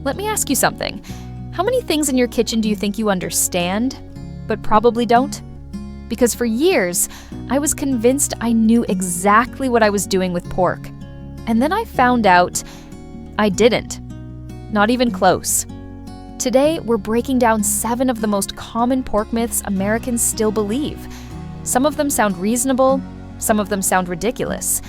Let me ask you something. How many things in your kitchen do you think you understand, but probably don't? Because for years, I was convinced I knew exactly what I was doing with pork. And then I found out I didn't. Not even close. Today, we're breaking down 7 of the most common pork myths Americans still believe. Some of them sound reasonable, some of them sound ridiculous,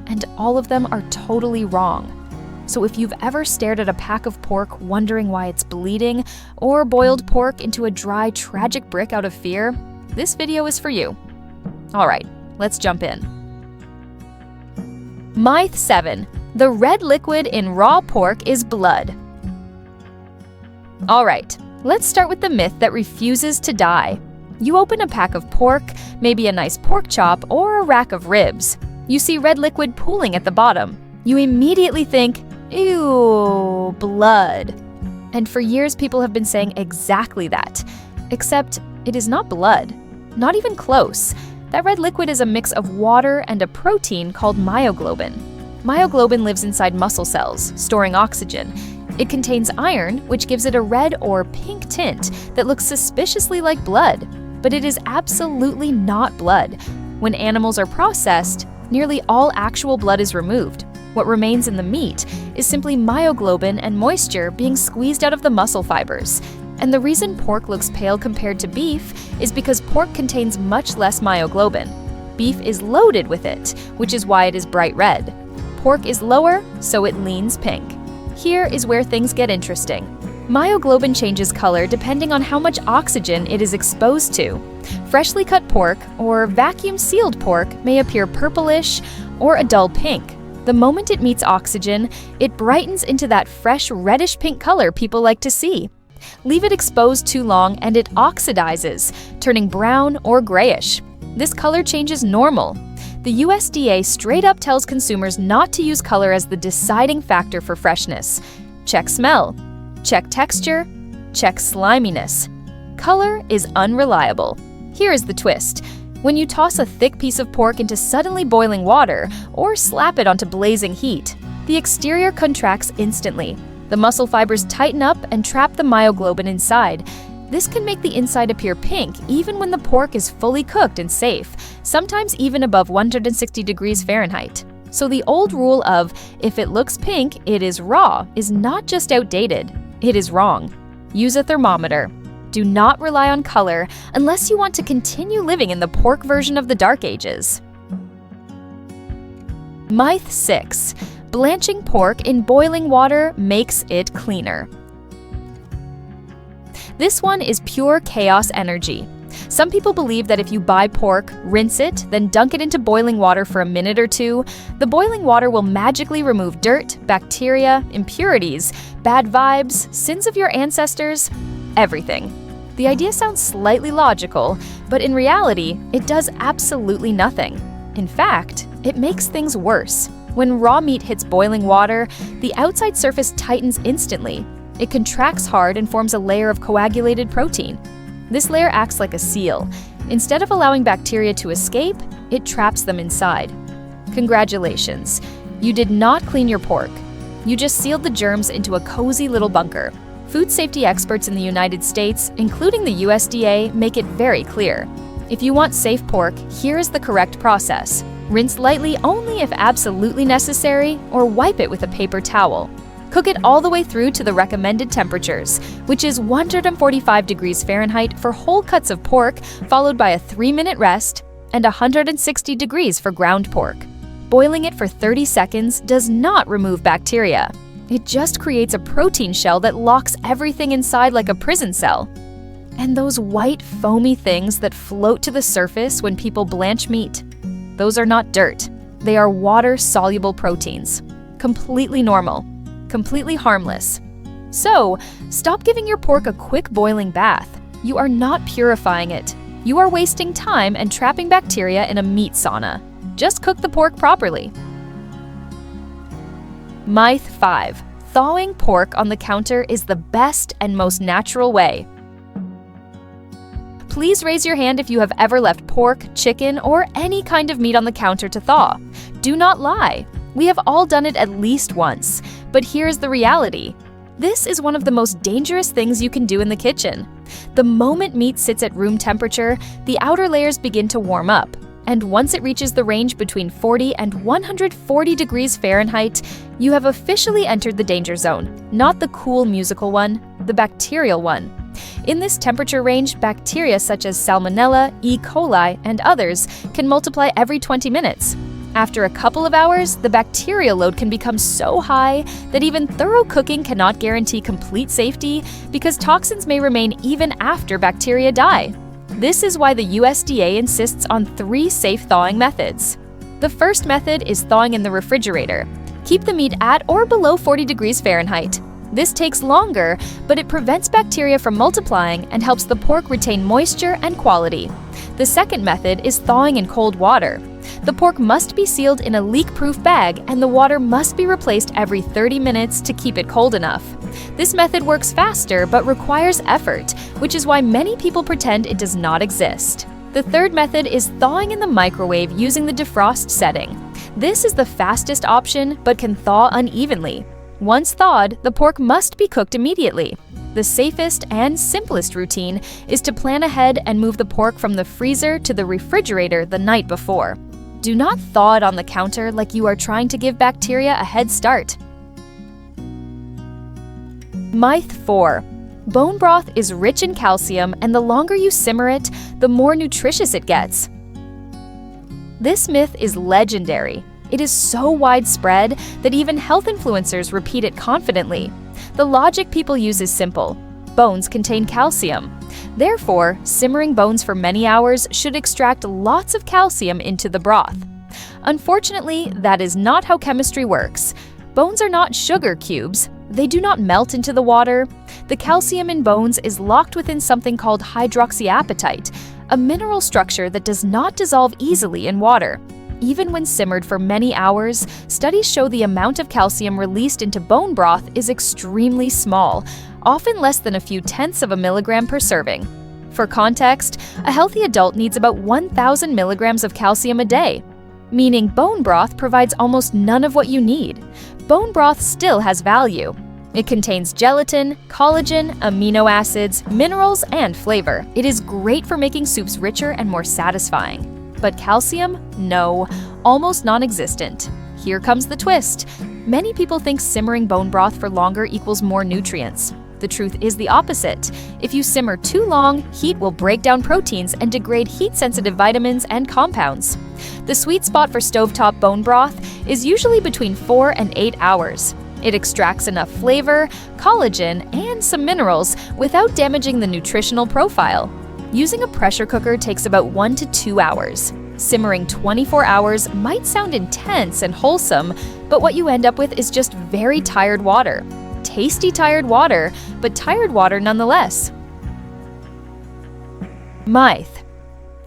and all of them are totally wrong. So if you've ever stared at a pack of pork wondering why it's bleeding, or boiled pork into a dry, tragic brick out of fear, this video is for you. All right, let's jump in. Myth 7. The red liquid in raw pork is blood. All right, let's start with the myth that refuses to die. You open a pack of pork, maybe a nice pork chop or a rack of ribs. You see red liquid pooling at the bottom. You immediately think, ew, blood. And for years, people have been saying exactly that. Except it is not blood. Not even close. That red liquid is a mix of water and a protein called myoglobin. Myoglobin lives inside muscle cells, storing oxygen. It contains iron, which gives it a red or pink tint that looks suspiciously like blood. But it is absolutely not blood. When animals are processed, nearly all actual blood is removed. What remains in the meat is simply myoglobin and moisture being squeezed out of the muscle fibers. And the reason pork looks pale compared to beef is because pork contains much less myoglobin. Beef is loaded with it, which is why it is bright red. Pork is lower, so it leans pink. Here is where things get interesting. Myoglobin changes color depending on how much oxygen it is exposed to. Freshly cut pork or vacuum-sealed pork may appear purplish or a dull pink. The moment it meets oxygen, it brightens into that fresh reddish pink color people like to see. Leave it exposed too long and it oxidizes, turning brown or grayish. This color change is normal. The USDA straight up tells consumers not to use color as the deciding factor for freshness. Check smell, check texture, check sliminess. Color is unreliable. Here is the twist. When you toss a thick piece of pork into suddenly boiling water or slap it onto blazing heat, the exterior contracts instantly. The muscle fibers tighten up and trap the myoglobin inside. This can make the inside appear pink even when the pork is fully cooked and safe, sometimes even above 160 degrees Fahrenheit. So the old rule of, if it looks pink, it is raw, is not just outdated, it is wrong. Use a thermometer. Do not rely on color unless you want to continue living in the pork version of the Dark Ages. Myth 6. Blanching pork in boiling water makes it cleaner. This one is pure chaos energy. Some people believe that if you buy pork, rinse it, then dunk it into boiling water for a minute or two, the boiling water will magically remove dirt, bacteria, impurities, bad vibes, sins of your ancestors, everything. The idea sounds slightly logical, but in reality, it does absolutely nothing. In fact, it makes things worse. When raw meat hits boiling water, the outside surface tightens instantly. It contracts hard and forms a layer of coagulated protein. This layer acts like a seal. Instead of allowing bacteria to escape, it traps them inside. Congratulations, you did not clean your pork. You just sealed the germs into a cozy little bunker. Food safety experts in the United States, including the USDA, make it very clear. If you want safe pork, here is the correct process. Rinse lightly only if absolutely necessary, or wipe it with a paper towel. Cook it all the way through to the recommended temperatures, which is 145 degrees Fahrenheit for whole cuts of pork, followed by a 3-minute rest, and 160 degrees for ground pork. Boiling it for 30 seconds does not remove bacteria. It just creates a protein shell that locks everything inside like a prison cell. And those white, foamy things that float to the surface when people blanch meat, those are not dirt. They are water-soluble proteins. Completely normal. Completely harmless. So, stop giving your pork a quick boiling bath. You are not purifying it. You are wasting time and trapping bacteria in a meat sauna. Just cook the pork properly. Myth 5. Thawing pork on the counter is the best and most natural way. Please raise your hand if you have ever left pork, chicken, or any kind of meat on the counter to thaw. Do not lie. We have all done it at least once, but here's the reality. This is one of the most dangerous things you can do in the kitchen. The moment meat sits at room temperature, the outer layers begin to warm up, and once it reaches the range between 40 and 140 degrees Fahrenheit, you have officially entered the danger zone, not the cool musical one, the bacterial one. In this temperature range, bacteria such as Salmonella, E. coli, and others can multiply every 20 minutes. After a couple of hours, the bacterial load can become so high that even thorough cooking cannot guarantee complete safety because toxins may remain even after bacteria die. This is why the USDA insists on 3 safe thawing methods. The first method is thawing in the refrigerator. Keep the meat at or below 40 degrees Fahrenheit. This takes longer, but it prevents bacteria from multiplying and helps the pork retain moisture and quality. The second method is thawing in cold water. The pork must be sealed in a leak-proof bag and the water must be replaced every 30 minutes to keep it cold enough. This method works faster but requires effort, which is why many people pretend it does not exist. The third method is thawing in the microwave using the defrost setting. This is the fastest option but can thaw unevenly. Once thawed, the pork must be cooked immediately. The safest and simplest routine is to plan ahead and move the pork from the freezer to the refrigerator the night before. Do not thaw it on the counter like you are trying to give bacteria a head start. Myth 4. Bone broth is rich in calcium, and the longer you simmer it, the more nutritious it gets. This myth is legendary. It is so widespread that even health influencers repeat it confidently. The logic people use is simple. Bones contain calcium. Therefore, simmering bones for many hours should extract lots of calcium into the broth. Unfortunately, that is not how chemistry works. Bones are not sugar cubes. They do not melt into the water. The calcium in bones is locked within something called hydroxyapatite, a mineral structure that does not dissolve easily in water. Even when simmered for many hours, studies show the amount of calcium released into bone broth is extremely small, often less than a few tenths of a milligram per serving. For context, a healthy adult needs about 1,000 milligrams of calcium a day, meaning bone broth provides almost none of what you need. Bone broth still has value. It contains gelatin, collagen, amino acids, minerals, and flavor. It is great for making soups richer and more satisfying. But calcium? No, almost non-existent. Here comes the twist. Many people think simmering bone broth for longer equals more nutrients. The truth is the opposite. If you simmer too long, heat will break down proteins and degrade heat-sensitive vitamins and compounds. The sweet spot for stovetop bone broth is usually between 4 and 8 hours. It extracts enough flavor, collagen, and some minerals without damaging the nutritional profile. Using a pressure cooker takes about 1 to 2 hours. Simmering 24 hours might sound intense and wholesome, but what you end up with is just very tired water. Tasty tired water, but tired water nonetheless. Myth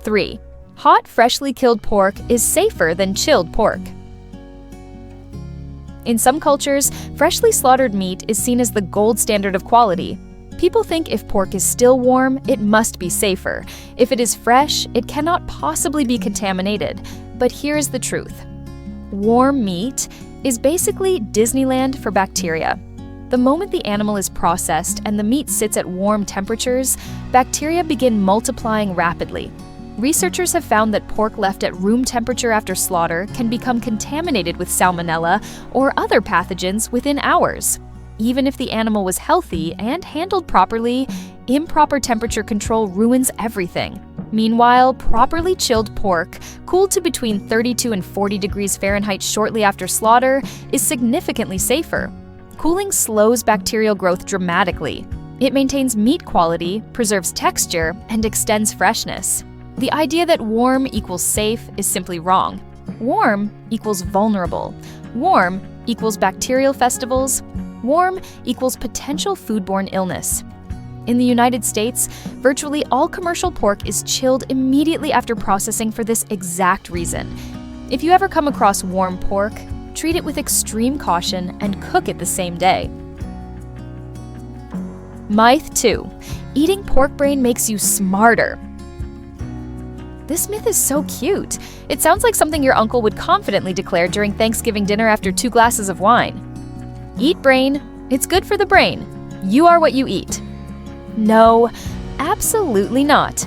3. Hot, freshly killed pork is safer than chilled pork. In some cultures, freshly slaughtered meat is seen as the gold standard of quality. People think if pork is still warm, it must be safer. If it is fresh, it cannot possibly be contaminated. But here's the truth. Warm meat is basically Disneyland for bacteria. The moment the animal is processed and the meat sits at warm temperatures, bacteria begin multiplying rapidly. Researchers have found that pork left at room temperature after slaughter can become contaminated with salmonella or other pathogens within hours. Even if the animal was healthy and handled properly, improper temperature control ruins everything. Meanwhile, properly chilled pork, cooled to between 32 and 40 degrees Fahrenheit shortly after slaughter, is significantly safer. Cooling slows bacterial growth dramatically. It maintains meat quality, preserves texture, and extends freshness. The idea that warm equals safe is simply wrong. Warm equals vulnerable. Warm equals bacterial festivals. Warm equals potential foodborne illness. In the United States, virtually all commercial pork is chilled immediately after processing for this exact reason. If you ever come across warm pork, treat it with extreme caution and cook it the same day. Myth 2. Eating pork brain makes you smarter. This myth is so cute. It sounds like something your uncle would confidently declare during Thanksgiving dinner after 2 glasses of wine. Eat brain. It's good for the brain. You are what you eat. No, absolutely not.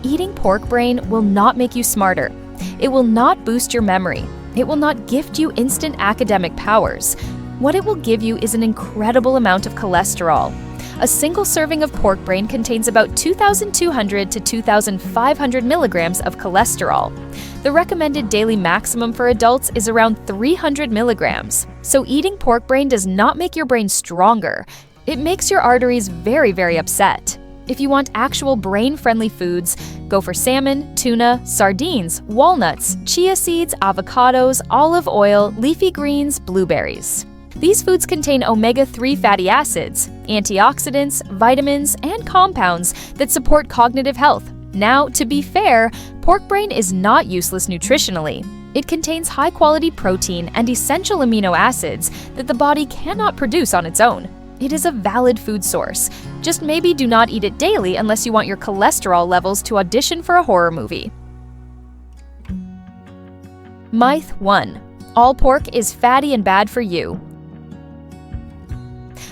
Eating pork brain will not make you smarter. It will not boost your memory. It will not gift you instant academic powers. What it will give you is an incredible amount of cholesterol. A single serving of pork brain contains about 2,200 to 2,500 milligrams of cholesterol. The recommended daily maximum for adults is around 300 milligrams. So eating pork brain does not make your brain stronger. It makes your arteries very, very upset. If you want actual brain-friendly foods, go for salmon, tuna, sardines, walnuts, chia seeds, avocados, olive oil, leafy greens, blueberries. These foods contain omega-3 fatty acids, antioxidants, vitamins, and compounds that support cognitive health. Now, to be fair, pork brain is not useless nutritionally. It contains high-quality protein and essential amino acids that the body cannot produce on its own. It is a valid food source. Just maybe do not eat it daily unless you want your cholesterol levels to audition for a horror movie. Myth 1. All pork is fatty and bad for you.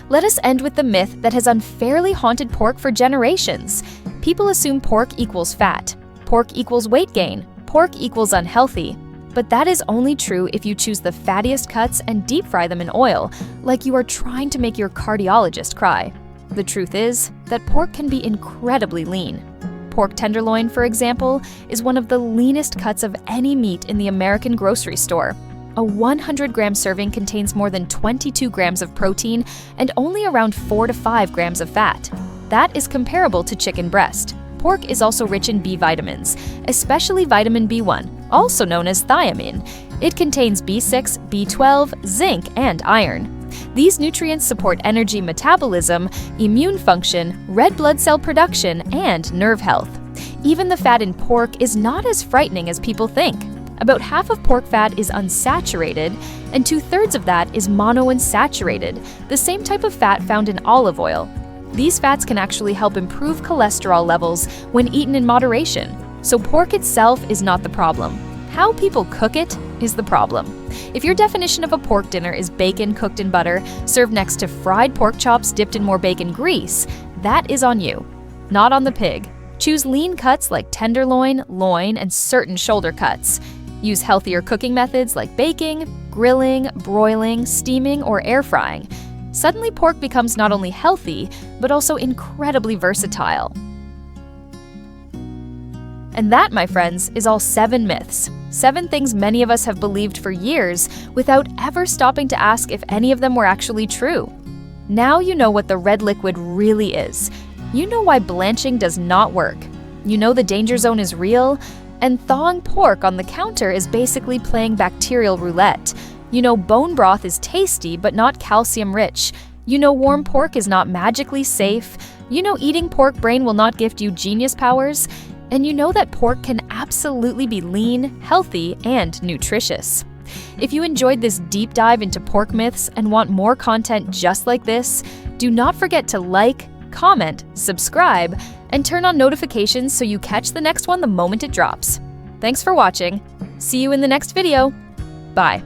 Let us end with the myth that has unfairly haunted pork for generations. People assume pork equals fat, pork equals weight gain, pork equals unhealthy. But that is only true if you choose the fattiest cuts and deep fry them in oil, like you are trying to make your cardiologist cry. The truth is that pork can be incredibly lean. Pork tenderloin, for example, is one of the leanest cuts of any meat in the American grocery store. A 100-gram serving contains more than 22 grams of protein and only around 4 to 5 grams of fat. That is comparable to chicken breast. Pork is also rich in B vitamins, especially vitamin B1, also known as thiamine. It contains B6, B12, zinc, and iron. These nutrients support energy metabolism, immune function, red blood cell production, and nerve health. Even the fat in pork is not as frightening as people think. About half of pork fat is unsaturated, and 2/3 of that is monounsaturated, the same type of fat found in olive oil. These fats can actually help improve cholesterol levels when eaten in moderation, so pork itself is not the problem. How people cook it is the problem. If your definition of a pork dinner is bacon cooked in butter, served next to fried pork chops dipped in more bacon grease, that is on you, not on the pig. Choose lean cuts like tenderloin, loin, and certain shoulder cuts. Use healthier cooking methods like baking, grilling, broiling, steaming, or air frying. Suddenly pork becomes not only healthy, but also incredibly versatile. And that, my friends, is all 7 myths. 7 things many of us have believed for years without ever stopping to ask if any of them were actually true. Now you know what the red liquid really is. You know why blanching does not work. You know the danger zone is real, and thawing pork on the counter is basically playing bacterial roulette. You know bone broth is tasty but not calcium rich. You know warm pork is not magically safe. You know eating pork brain will not gift you genius powers. And you know that pork can absolutely be lean, healthy, and nutritious. If you enjoyed this deep dive into pork myths and want more content just like this, do not forget to like, comment, subscribe, and turn on notifications so you catch the next one the moment it drops. Thanks for watching. See you in the next video. Bye.